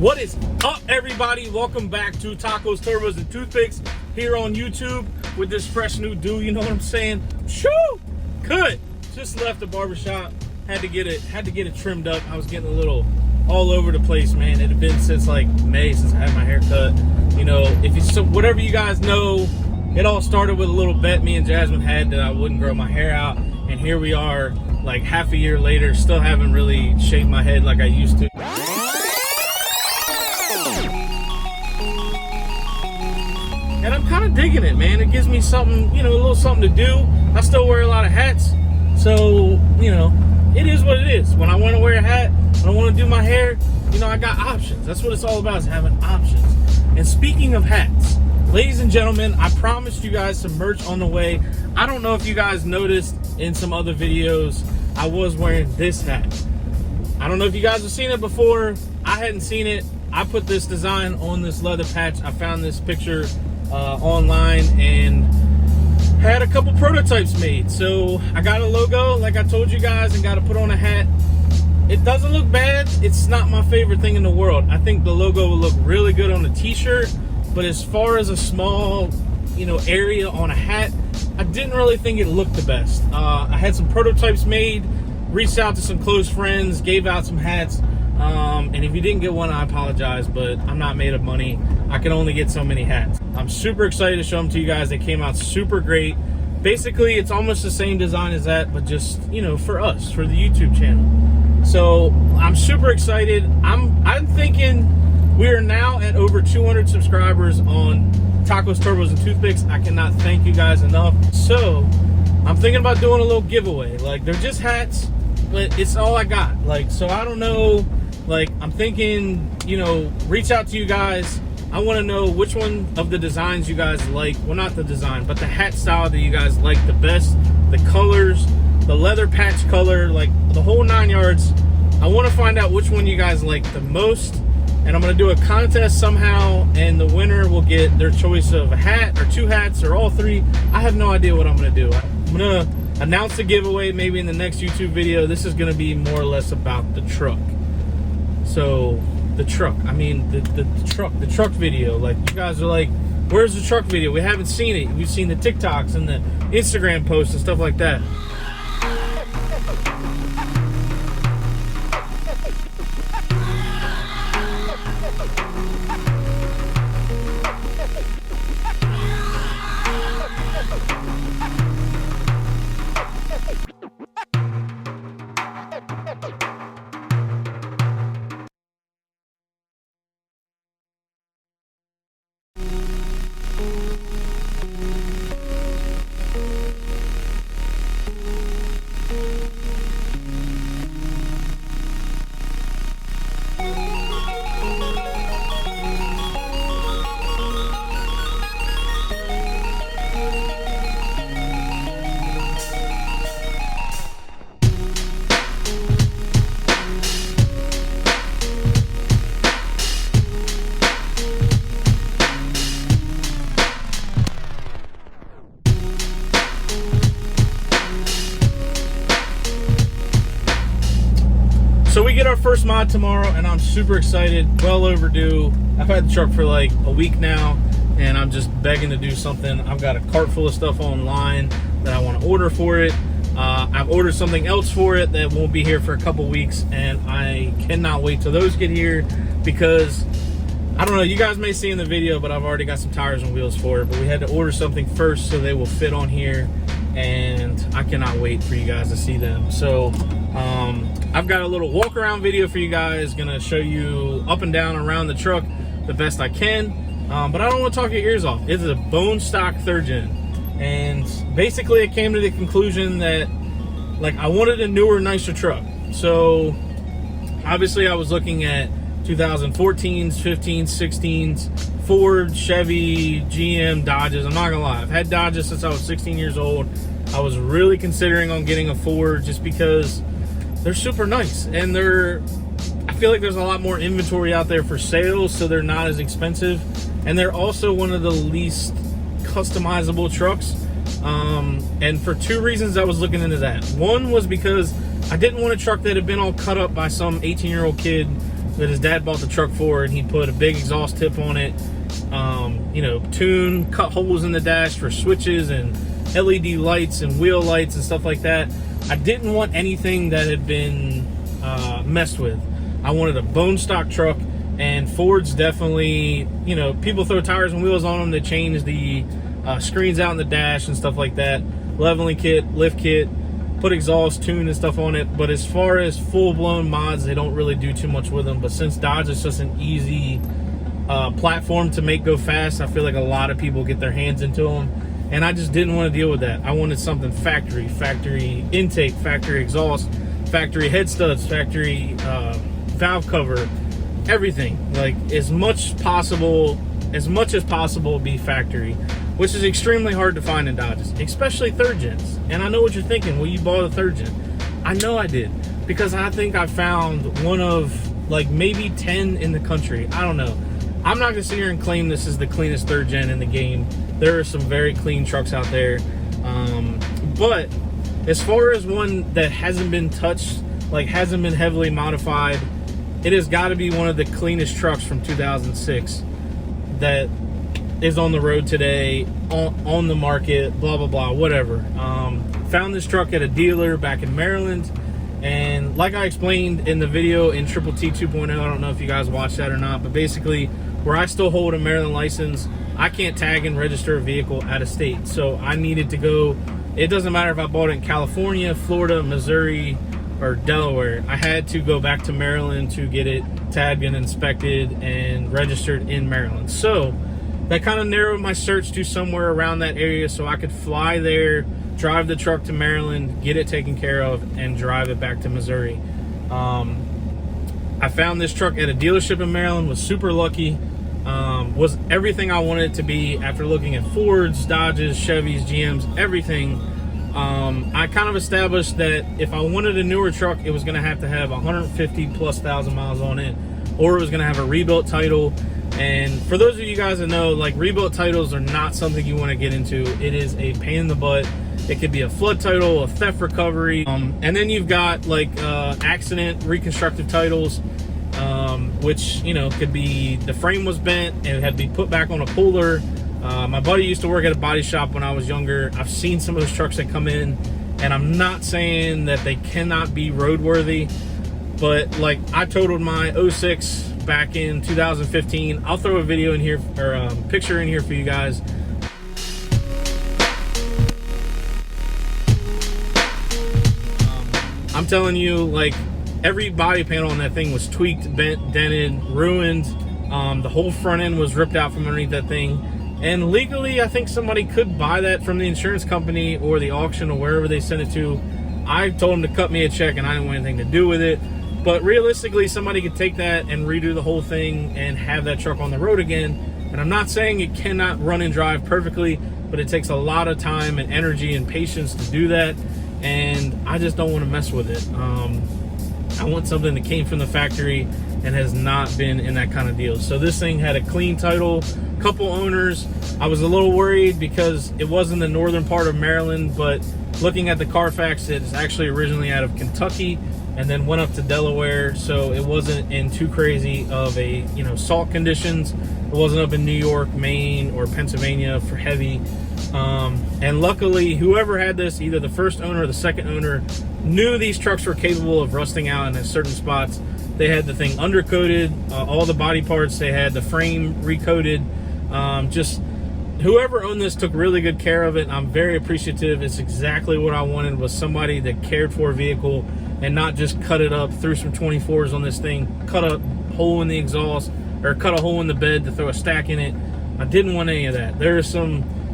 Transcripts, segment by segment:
What is up, everybody? Welcome back to Tacos, Turbos, and Toothpicks here on YouTube with this fresh new do. You know what I'm saying? Shoo! Good. Just left the barbershop. Had to get it trimmed up. I was getting a little all over the place, man. It had been since like May since I had my hair cut. You know, whatever you guys know, it all started with a little bet me and Jasmine had that I wouldn't grow my hair out, and here we are, like half a year later, still haven't really shaved my head like I used to. And I'm kind of digging it, man. It gives me something, you know, a little something to do. I still wear a lot of hats, so, you know, it is what it is. When I want to wear a hat, when I want to do my hair, you know, I got options. That's what it's all about, is having options. And speaking of hats, ladies and gentlemen, I promised you guys some merch on the way. I don't know if you guys noticed in some other videos, I was wearing this hat. I don't know if you guys have seen it before. I hadn't seen it. I put this design on this leather patch. I found this picture online and had a couple prototypes made. So I got a logo, like I told you guys, and got to put on a hat. It doesn't look bad. It's not my favorite thing in the world. I think the logo will look really good on a t-shirt, but as far as a small, you know, area on a hat, I didn't really think it looked the best. I had some prototypes made, reached out to some close friends, gave out some hats. And if you didn't get one, I apologize, but I'm not made of money. I can only get so many hats. I'm super excited to show them to you guys. They came out super great. Basically, it's almost the same design as that, but just, you know, for us, for the YouTube channel. So I'm super excited. I'm thinking we are now at over 200 subscribers on Tacos, Turbos, and Toothpicks. I cannot thank you guys enough. So I'm thinking about doing a little giveaway. Like, they're just hats, but it's all I got. Like, so I don't know. Like, I'm thinking, you know, reach out to you guys. I want to know which one of the designs you guys like. Well, not the design, but the hat style that you guys like the best. The colors, the leather patch color, like the whole 9 yards. I want to find out which one you guys like the most. And I'm going to do a contest somehow, and the winner will get their choice of a hat or two hats or all three. I have no idea what I'm going to do. I'm going to announce the giveaway maybe in the next YouTube video. This is going to be more or less about the truck. So the truck, I mean the truck video. Like, you guys are like, where's the truck video? We haven't seen it. We've seen the TikToks and the Instagram posts and stuff like that. So we get our first mod tomorrow, and I'm super excited, well overdue. I've had the truck for like a week now, and I'm just begging to do something. I've got a cart full of stuff online that I want to order for it. I've ordered something else for it that won't be here for a couple weeks, and I cannot wait till those get here, because I don't know, you guys may see in the video, but I've already got some tires and wheels for it. But we had to order something first so they will fit on here, and I cannot wait for you guys to see them. So I've got a little walk around video for you guys, gonna show you up and down around the truck the best I can, but I don't want to talk your ears off. It's a bone stock 3rd gen, and basically it came to the conclusion that, like, I wanted a newer, nicer truck. So obviously I was looking at 2014s, 15s, 16s, Ford, Chevy, GM, Dodges. I'm not gonna lie, I've had Dodges since I was 16 years old. I was really considering on getting a Ford just because they're super nice, and I feel like there's a lot more inventory out there for sales, so they're not as expensive, and they're also one of the least customizable trucks. And for two reasons I was looking into that. One was because I didn't want a truck that had been all cut up by some 18-year-old kid that his dad bought the truck for, and he put a big exhaust tip on it, you know, cut holes in the dash for switches and LED lights and wheel lights and stuff like that. I didn't want anything that had been messed with. I wanted a bone stock truck, and Ford's definitely, you know, people throw tires and wheels on them. They change the screens out in the dash and stuff like that. Leveling kit, lift kit, put exhaust, tune and stuff on it. But as far as full-blown mods, they don't really do too much with them. But since Dodge is just an easy platform to make go fast, I feel like a lot of people get their hands into them. And I just didn't want to deal with that. I wanted something factory intake, factory exhaust, factory head studs, factory valve cover, everything. Like as much as possible be factory, which is extremely hard to find in Dodges, especially third gens. And I know what you're thinking. Well, you bought a third gen. I know I did, because I think I found one of like maybe 10 in the country. I don't know. I'm not gonna sit here and claim this is the cleanest third gen in the game. There are some very clean trucks out there, but as far as one that hasn't been touched, like hasn't been heavily modified, it has got to be one of the cleanest trucks from 2006 that is on the road today, on the market, blah blah blah, whatever. Found this truck at a dealer back in Maryland, and like I explained in the video in Triple T 2.0, I don't know if you guys watched that or not, but basically where I still hold a Maryland license, I can't tag and register a vehicle out of state. So I needed to go, it doesn't matter if I bought it in California, Florida, Missouri, or Delaware. I had to go back to Maryland to get it tagged and inspected and registered in Maryland. So that kind of narrowed my search to somewhere around that area so I could fly there, drive the truck to Maryland, get it taken care of, and drive it back to Missouri. I found this truck at a dealership in Maryland, was super lucky. Was everything I wanted it to be after looking at Fords, Dodges, Chevys, GMs, everything. I kind of established that if I wanted a newer truck, it was going to have 150,000+ miles on it, or it was going to have a rebuilt title. And for those of you guys that know, like, rebuilt titles are not something you want to get into. It is a pain in the butt. It could be a flood title, a theft recovery, and then you've got like accident reconstructive titles, which, you know, could be the frame was bent and it had to be put back on a puller. My buddy used to work at a body shop when I was younger. I've seen some of those trucks that come in, and I'm not saying that they cannot be roadworthy, but like I totaled my 06 back in 2015. I'll throw a video in here, or a picture in here for you guys. I'm telling you, like, every body panel on that thing was tweaked, bent, dented, ruined. The whole front end was ripped out from underneath that thing. And legally, I think somebody could buy that from the insurance company or the auction or wherever they sent it to. I told them to cut me a check, and I didn't want anything to do with it. But realistically, somebody could take that and redo the whole thing and have that truck on the road again. And I'm not saying it cannot run and drive perfectly, but it takes a lot of time and energy and patience to do that. And I just don't want to mess with it. I want something that came from the factory and has not been in that kind of deal. So this thing had a clean title, couple owners. I was a little worried because it was in the northern part of Maryland, but looking at the Carfax, it's actually originally out of Kentucky and then went up to Delaware, so it wasn't in too crazy of a, you know, salt conditions. It wasn't up in New York, Maine, or Pennsylvania for heavy. And luckily, whoever had this, either the first owner or the second owner, knew these trucks were capable of rusting out in certain spots. They had the thing undercoated, all the body parts. They had the frame recoated. Just whoever owned this took really good care of it. I'm very appreciative. It's exactly what I wanted, was somebody that cared for a vehicle and not just cut it up, threw some 24s on this thing, cut a hole in the exhaust, or cut a hole in the bed to throw a stack in it. I didn't want any of that. There are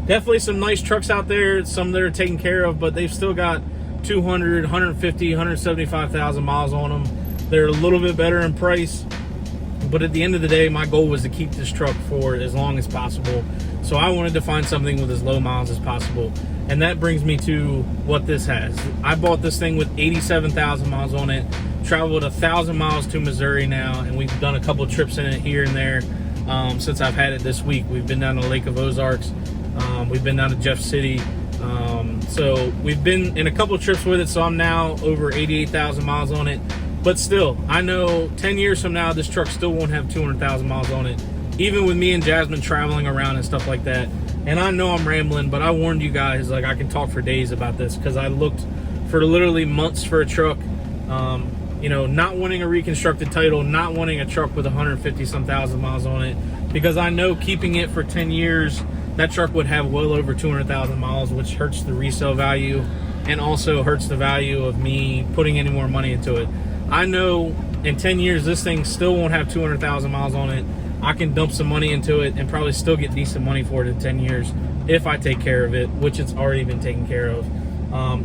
definitely some nice trucks out there, some that are taken care of, but they've still got 200, 150, 175,000 miles on them. They're a little bit better in price, but at the end of the day, my goal was to keep this truck for as long as possible. So I wanted to find something with as low miles as possible. And that brings me to what this has. I bought this thing with 87,000 miles on it, traveled 1,000 miles to Missouri now, and we've done a couple of trips in it here and there since I've had it this week. We've been down to Lake of Ozarks. We've been down to Jeff City. So we've been in a couple of trips with it, so I'm now over 88,000 miles on it. But still, I know 10 years from now, this truck still won't have 200,000 miles on it, even with me and Jasmine traveling around and stuff like that. And I know I'm rambling, but I warned you guys, like, I can talk for days about this because I looked for literally months for a truck. You know, not wanting a reconstructed title, not wanting a truck with 150 some thousand miles on it, because I know keeping it for 10 years, that truck would have well over 200,000 miles, which hurts the resale value and also hurts the value of me putting any more money into it. I know in 10 years, this thing still won't have 200,000 miles on it. I can dump some money into it and probably still get decent money for it in 10 years if I take care of it, which it's already been taken care of.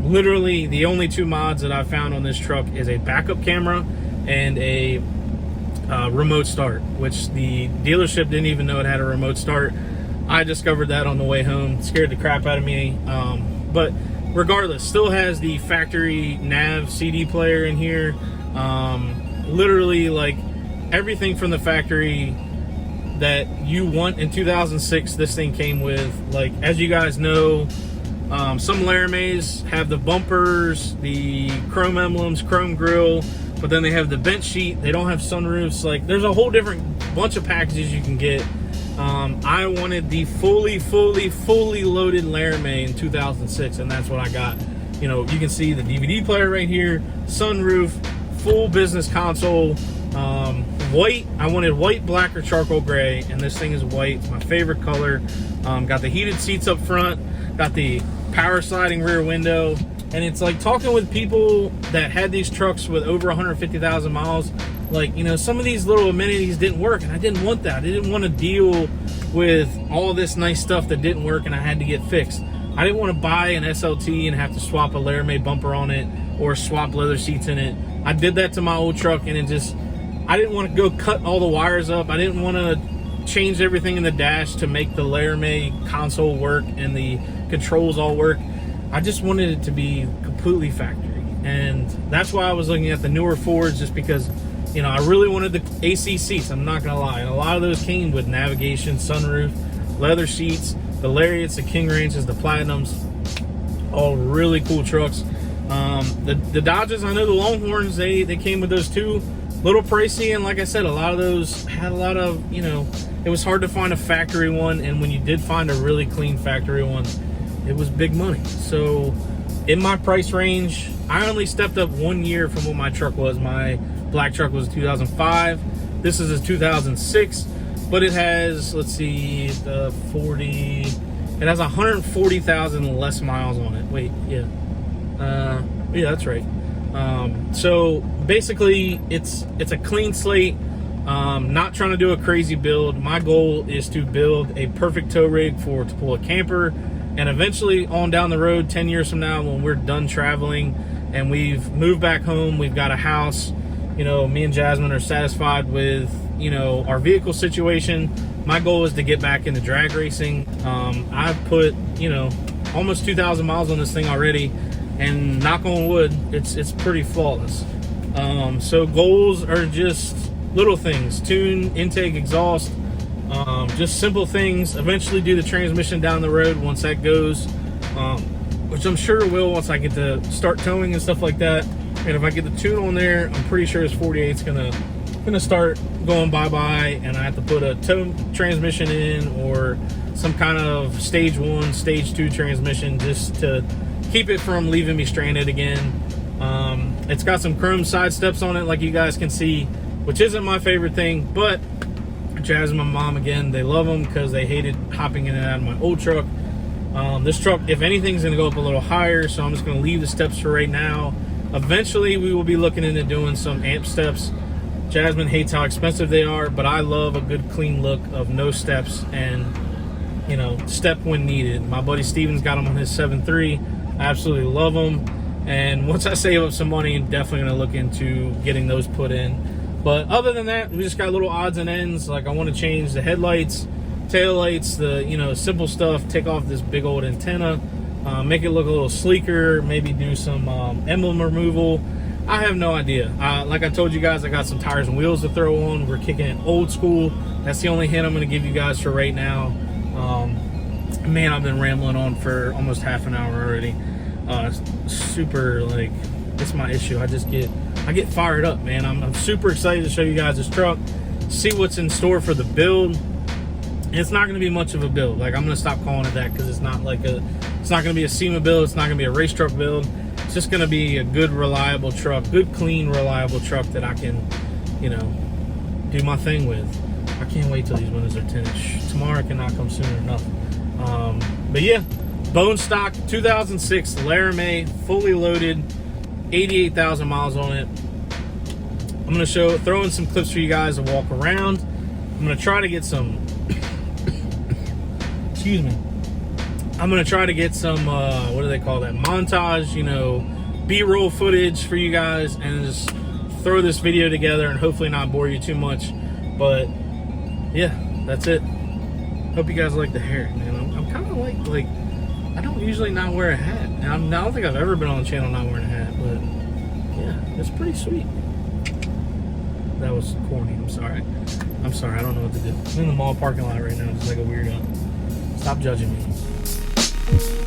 Literally, the only two mods that I've found on this truck is a backup camera and a remote start, which the dealership didn't even know it had a remote start. I discovered that on the way home. It scared the crap out of me. But regardless, still has the factory nav CD player in here. Literally, like, everything from the factory that you want in 2006, this thing came with. Like, as you guys know, some Laramies have the bumpers, the chrome emblems, chrome grille, but then they have the bench sheet. They don't have sunroofs. Like, there's a whole different bunch of packages you can get. I wanted the fully loaded Laramie in 2006, and that's what I got. You know, you can see the DVD player right here, sunroof, full business console, white. I wanted white, black, or charcoal gray, and this thing is white. It's my favorite color. Got the heated seats up front, got the power sliding rear window, and it's like talking with people that had these trucks with over 150,000 miles. Like, you know, some of these little amenities didn't work, and I didn't want that. I didn't want to deal with all this nice stuff that didn't work and I had to get fixed. I didn't want to buy an SLT and have to swap a Laramie bumper on it or swap leather seats in it. I did that to my old truck, and it just, I didn't want to go cut all the wires up. I didn't want to change everything in the dash to make the Laramie console work and the controls all work. I just wanted it to be completely factory, and that's why I was looking at the newer Fords, just because, you know, I really wanted the AC seats, I'm not gonna lie, and a lot of those came with navigation, sunroof, leather seats, the Lariats, the King Ranches, the Platinums, all really cool trucks. The Dodges, I know the Longhorns, they came with those too. Little pricey, and like I said, a lot of those had a lot of, you know, it was hard to find a factory one, and when you did find a really clean factory one, it was big money. So in my price range, I only stepped up 1 year from what my truck was. My black truck was 2005. This is a 2006, but it has, let's see, it has 140,000 less miles on it. Wait, yeah. Yeah, that's right. So basically, it's a clean slate. Not trying to do a crazy build. My goal is to build a perfect tow rig to pull a camper, and eventually on down the road, 10 years from now, when we're done traveling and we've moved back home, we've got a house, you know, me and Jasmine are satisfied with, you know, our vehicle situation. My goal is to get back into drag racing. I've put, you know, almost 2,000 miles on this thing already, and knock on wood, it's pretty flawless. So goals are just little things: tune, intake, exhaust, just simple things. Eventually do the transmission down the road once that goes, which I'm sure will once I get to start towing and stuff like that. And if I get the tune on there, I'm pretty sure this 48's gonna start going bye-bye, and I have to put a tow transmission in or some kind of stage 1, stage 2 transmission just to keep it from leaving me stranded again. It's got some chrome side steps on it, like you guys can see, which isn't my favorite thing, but Jazz and my mom, again, they love them because they hated hopping in and out of my old truck. This truck, if anything, is going to go up a little higher, so I'm just going to leave the steps for right now. Eventually, we will be looking into doing some amp steps. Jasmine hates how expensive they are, but I love a good clean look of no steps and, you know, step when needed. My buddy Steven's got them on his 7.3. I absolutely love them. And once I save up some money, I'm definitely going to look into getting those put in. But other than that, we just got little odds and ends. Like, I want to change the headlights, taillights, the, you know, simple stuff, take off this big old antenna, make it look a little sleeker, maybe do some emblem removal. I have no idea. Like I told you guys, I got some tires and wheels to throw on. We're kicking it old school. That's the only hint I'm going to give you guys for right now. Man, I've been rambling on for almost half an hour already. Super, like, it's my issue. I just get I get fired up, man. I'm super excited to show you guys this truck, see what's in store for the build. It's not going to be much of a build. Like, I'm going to stop calling it that because it's not like it's not going to be a SEMA build. It's not going to be a race truck build. It's just going to be a good, reliable truck, good, clean, reliable truck that I can, you know, do my thing with. I can't wait till these windows are tinted. Tomorrow cannot come soon enough. But yeah, bone stock 2006 Laramie, fully loaded, 88,000 miles on it. I'm going to throw in some clips for you guys to walk around. I'm going to try to get some excuse me. I'm going to try to get some, what do they call that? Montage, you know, B-roll footage for you guys, and just throw this video together and hopefully not bore you too much. But yeah, that's it. Hope you guys like the hair, man. I'm kind of like, I don't usually not wear a hat. And I don't think I've ever been on the channel not wearing a hat, but yeah, it's pretty sweet. That was corny. I'm sorry. I don't know what to do. I'm in the mall parking lot right now, just like a weirdo. Stop judging me.